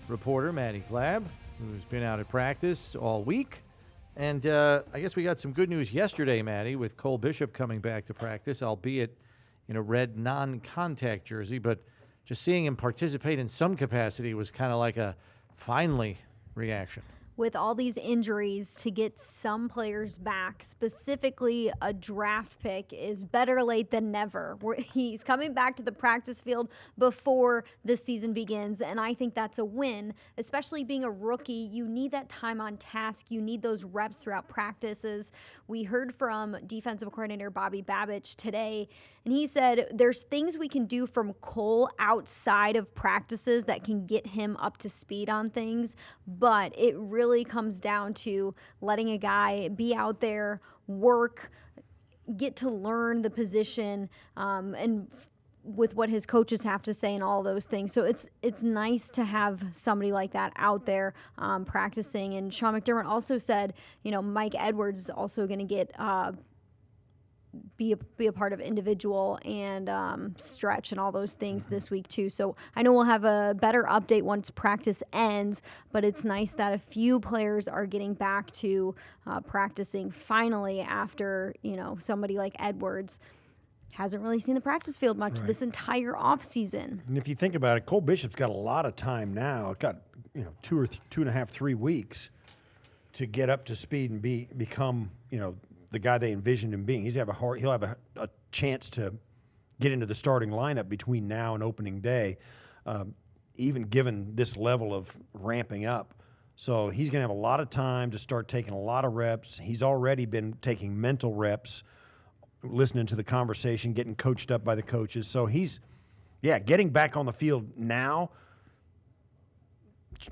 reporter, Maddy Glab, who's been out at practice all week. And I guess we got some good news yesterday, Maddy, with Cole Bishop coming back to practice, albeit in a red non-contact jersey. But just seeing him participate in some capacity was kind of like a finally reaction. With all these injuries, to get some players back, specifically a draft pick, is better late than never. He's coming back to the practice field before the season begins, and I think that's a win. Especially being a rookie, you need that time on task. You need those reps throughout practices. We heard from defensive coordinator Bobby Babich today, and he said there's things we can do from Cole outside of practices that can get him up to speed on things, but it really comes down to letting a guy be out there, work, get to learn the position, and with what his coaches have to say and all those things. So it's nice to have somebody like that out there practicing. And Sean McDermott also said, Mike Edwards is also going to get be a part of individual and stretch and all those things this week too. So I know we'll have a better update once practice ends, but it's nice that a few players are getting back to practicing finally after, somebody like Edwards hasn't really seen the practice field much this entire offseason. And if you think about it, Cole Bishop's got a lot of time now. It's got 2.5, 3 weeks to get up to speed and become the guy they envisioned him being. He'll have a chance to get into the starting lineup between now and opening day, even given this level of ramping up. So he's going to have a lot of time to start taking a lot of reps. He's already been taking mental reps, listening to the conversation, getting coached up by the coaches. So he's getting back on the field now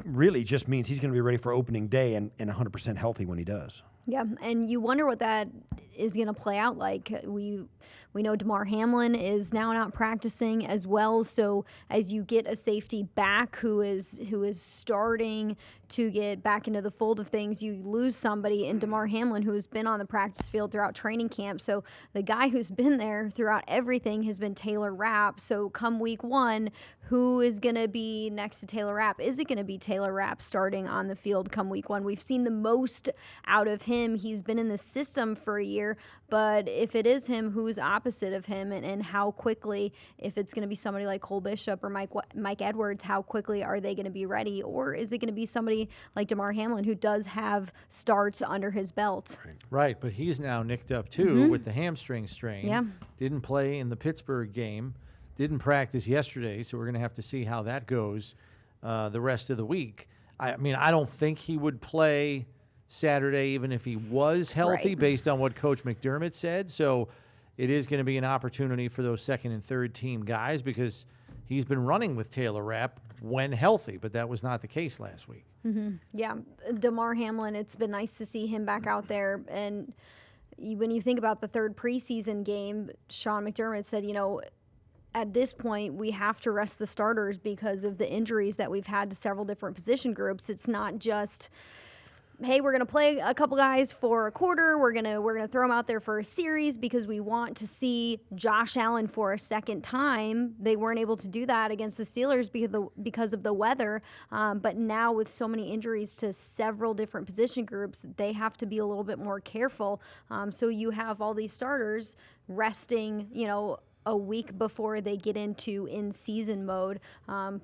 really just means he's going to be ready for opening day and 100% healthy when he does. Yeah, and you wonder what that is going to play out like. We know DeMar Hamlin is now not practicing as well, so as you get a safety back who is starting to get back into the fold of things, you lose somebody in DeMar Hamlin who has been on the practice field throughout training camp. So the guy who's been there throughout everything has been Taylor Rapp. So come week one, who is going to be next to Taylor Rapp? Is it going to be Taylor Rapp starting on the field come week one? We've seen the most out of him. He's been in the system for a year, but if it is him, who's opposite of him, and how quickly, if it's going to be somebody like Cole Bishop or Mike Edwards, how quickly are they going to be ready? Or is it going to be somebody like DeMar Hamlin who does have starts under his belt? Right, but he's now nicked up too with the hamstring strain. Yeah. Didn't play in the Pittsburgh game, didn't practice yesterday, so we're going to have to see how that goes the rest of the week. I mean, I don't think he would play Saturday, even if he was healthy, based on what Coach McDermott said. So it is going to be an opportunity for those second and third team guys because he's been running with Taylor Rapp when healthy, but that was not the case last week. Yeah, DeMar Hamlin, it's been nice to see him back out there. And when you think about the third preseason game, Sean McDermott said, at this point, we have to rest the starters because of the injuries that we've had to several different position groups. It's not just, hey, we're going to play a couple guys for a quarter. We're going to throw them out there for a series because we want to see Josh Allen for a second time. They weren't able to do that against the Steelers because of the weather. But now with so many injuries to several different position groups, they have to be a little bit more careful. So you have all these starters resting, a week before they get into in-season mode,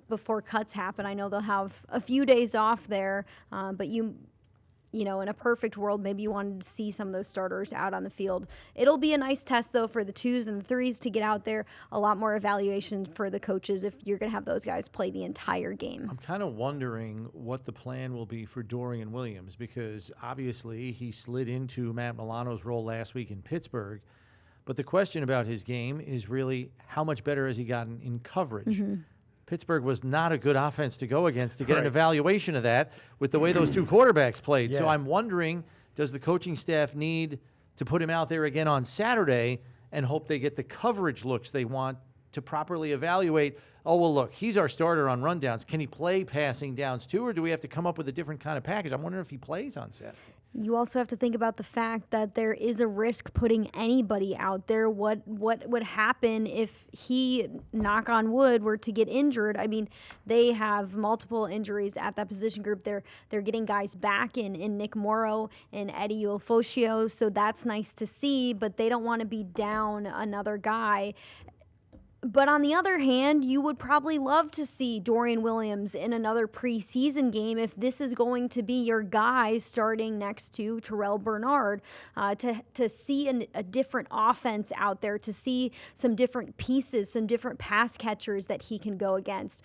before cuts happen. I know they'll have a few days off there, but in a perfect world, maybe you wanted to see some of those starters out on the field. It'll be a nice test, though, for the 2s and the 3s to get out there. A lot more evaluation for the coaches if you're going to have those guys play the entire game. I'm kind of wondering what the plan will be for Dorian Williams because obviously he slid into Matt Milano's role last week in Pittsburgh. But the question about his game is really how much better has he gotten in coverage? Pittsburgh was not a good offense to go against to get an evaluation of that with the way those two quarterbacks played. So I'm wondering, does the coaching staff need to put him out there again on Saturday and hope they get the coverage looks they want to properly evaluate, oh, well, look, he's our starter on rundowns. Can he play passing downs too, or do we have to come up with a different kind of package? I'm wondering if he plays on Saturday. You also have to think about the fact that there is a risk putting anybody out there. What would happen if he, knock on wood, were to get injured? I mean, they have multiple injuries at that position group. They're getting guys back in Nick Morrow and Eddie Ulofoshio, so that's nice to see, but they don't want to be down another guy. But on the other hand, you would probably love to see Dorian Williams in another preseason game if this is going to be your guy starting next to Terrell Bernard, to see a different offense out there, to see some different pieces, some different pass catchers that he can go against.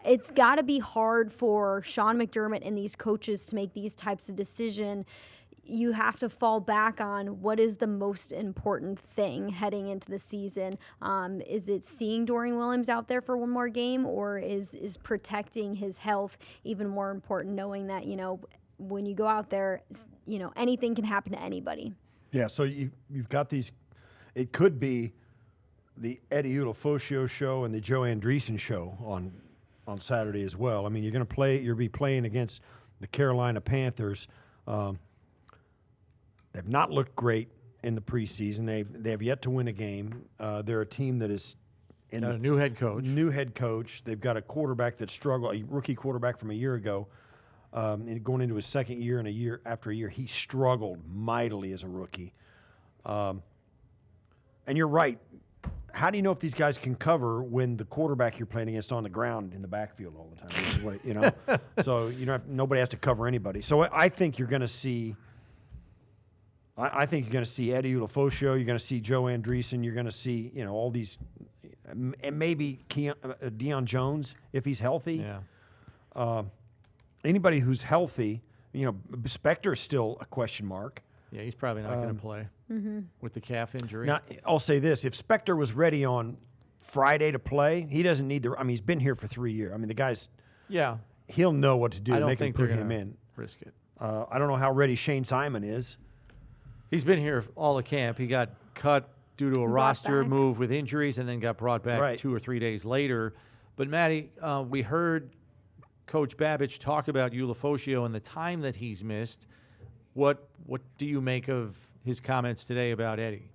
It's got to be hard for Sean McDermott and these coaches to make these types of decisions. You have to fall back on what is the most important thing heading into the season. Is it seeing Dorian Williams out there for one more game, or is protecting his health even more important, knowing that, when you go out there, anything can happen to anybody. Yeah, so you've got these. It could be the Eddie Ulofoshio show and the Joe Andreessen show on Saturday as well. I mean, you'll be playing against the Carolina Panthers. They've not looked great in the preseason. They have yet to win a game. They're a team that is in a new head coach. New head coach. They've got a quarterback that struggled, a rookie quarterback from a year ago, and going into his second year. And after a year, he struggled mightily as a rookie. And you're right. How do you know if these guys can cover when the quarterback you're playing against on the ground in the backfield all the time? So nobody has to cover anybody. So I think you're going to see. I think you're going to see Eddie Ulofoshio. You're going to see Joe Andreessen. You're going to see, all these, and maybe Deion Jones if he's healthy. Yeah. Anybody who's healthy, Spector is still a question mark. Yeah, he's probably not going to play with the calf injury. Now, I'll say this: if Spector was ready on Friday to play, he doesn't need he's been here for 3 years. I mean, the guy's. Yeah. He'll know what to do. I don't they think can they're put him gonna in. Risk it. I don't know how ready Shane Simon is. He's been here all the camp. He got cut due to a roster back. move with injuries and then got brought back 2 or 3 days later. But, Maddie, we heard Coach Babich talk about Ulofoshio and the time that he's missed. What do you make of his comments today about Eddie?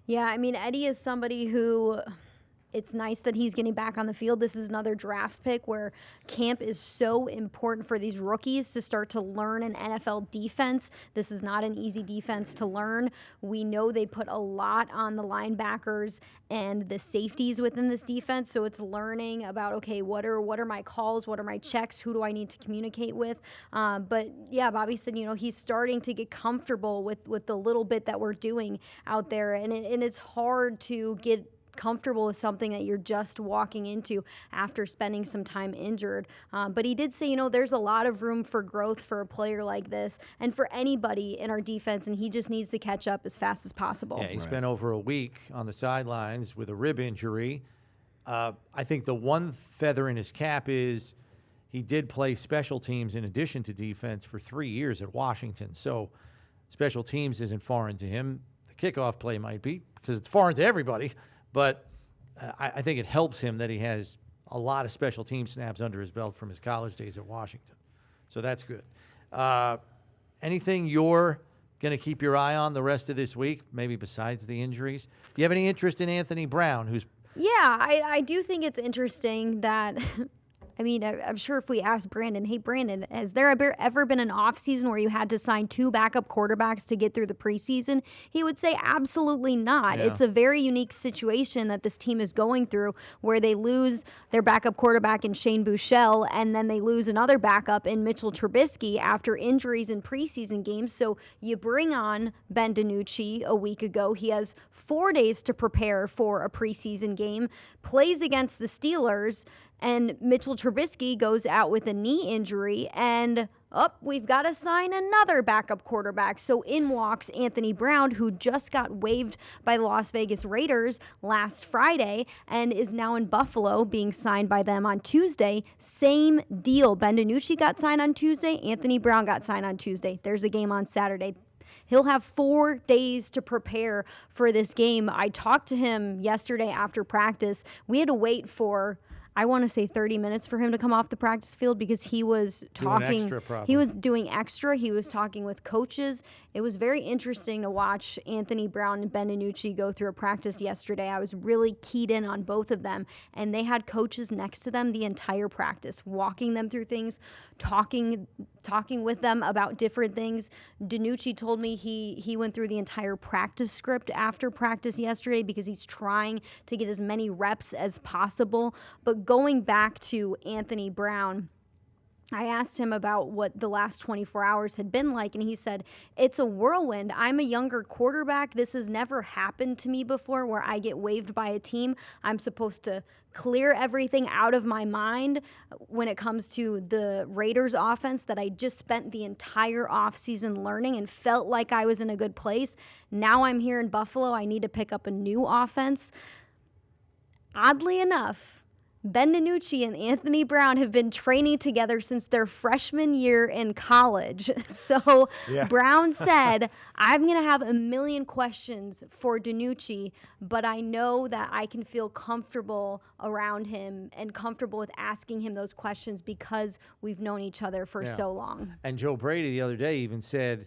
Yeah, I mean, Eddie is somebody who it's nice that he's getting back on the field. This is another draft pick where camp is so important for these rookies to start to learn an NFL defense. This is not an easy defense to learn. We know they put a lot on the linebackers and the safeties within this defense, so it's learning about, okay, what are my calls, what are my checks, who do I need to communicate with? But yeah, Bobby said, he's starting to get comfortable with the little bit that we're doing out there, and it's hard to get comfortable with something that you're just walking into after spending some time injured. But he did say, there's a lot of room for growth for a player like this and for anybody in our defense, and he just needs to catch up as fast as possible. Yeah, he spent over a week on the sidelines with a rib injury. I think the one feather in his cap is he did play special teams in addition to defense for 3 years at Washington. So special teams isn't foreign to him. The kickoff play might be because it's foreign to everybody. But I think it helps him that he has a lot of special team snaps under his belt from his college days at Washington. So that's good. Anything you're going to keep your eye on the rest of this week, maybe besides the injuries? Do you have any interest in Anthony Brown, who's... Yeah, I do think it's interesting that... I mean, I'm sure if we asked Brandon, hey, Brandon, has there ever been an offseason where you had to sign 2 backup quarterbacks to get through the preseason? He would say absolutely not. Yeah. It's a very unique situation that this team is going through where they lose their backup quarterback in Shane Buechele and then they lose another backup in Mitchell Trubisky after injuries in preseason games. So you bring on Ben DiNucci a week ago. He has 4 days to prepare for a preseason game, plays against the Steelers, and Mitchell Trubisky goes out with a knee injury, and we've got to sign another backup quarterback. So in walks Anthony Brown, who just got waived by the Las Vegas Raiders last Friday and is now in Buffalo being signed by them on Tuesday. Same deal. Ben DiNucci got signed on Tuesday. Anthony Brown got signed on Tuesday. There's a game on Saturday. He'll have 4 days to prepare for this game. I talked to him yesterday after practice. We had to wait for I want to say 30 minutes for him to come off the practice field because he was talking. Extra, probably. He was doing extra. He was talking with coaches. It was very interesting to watch Anthony Brown and Ben DiNucci go through a practice yesterday. I was really keyed in on both of them, and they had coaches next to them the entire practice, walking them through things, talking with them about different things. DiNucci told me he went through the entire practice script after practice yesterday because he's trying to get as many reps as possible. But going back to Anthony Brown, I asked him about what the last 24 hours had been like, and he said, it's a whirlwind. I'm a younger quarterback. This has never happened to me before where I get waived by a team. I'm supposed to clear everything out of my mind when it comes to the Raiders offense that I just spent the entire offseason learning and felt like I was in a good place. Now I'm here in Buffalo. I need to pick up a new offense. Oddly enough, Ben DiNucci and Anthony Brown have been training together since their freshman year in college. So Yeah. Brown said, I'm going to have a million questions for DiNucci, but I know that I can feel comfortable around him and comfortable with asking him those questions because we've known each other for so long. And Joe Brady the other day even said,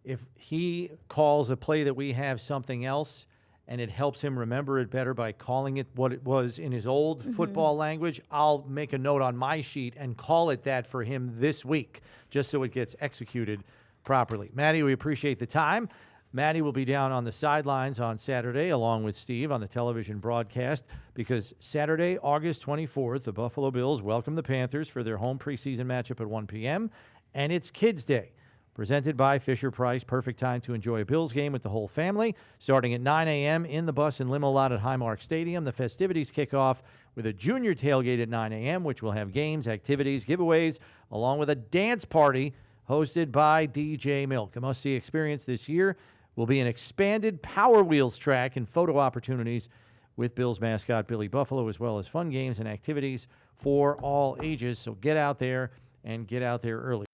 if he calls a play that we have something else, and it helps him remember it better by calling it what it was in his old football language, I'll make a note on my sheet and call it that for him this week, just so it gets executed properly. Maddy, we appreciate the time. Maddy will be down on the sidelines on Saturday, along with Steve on the television broadcast, because Saturday, August 24th, the Buffalo Bills welcome the Panthers for their home preseason matchup at 1 p.m., and it's Kids Day. Presented by Fisher-Price. Perfect time to enjoy a Bills game with the whole family. Starting at 9 a.m. in the bus and limo lot at Highmark Stadium. The festivities kick off with a junior tailgate at 9 a.m., which will have games, activities, giveaways, along with a dance party hosted by DJ Milk. A must-see experience this year will be an expanded Power Wheels track and photo opportunities with Bills mascot Billy Buffalo, as well as fun games and activities for all ages. So get out there and get out there early.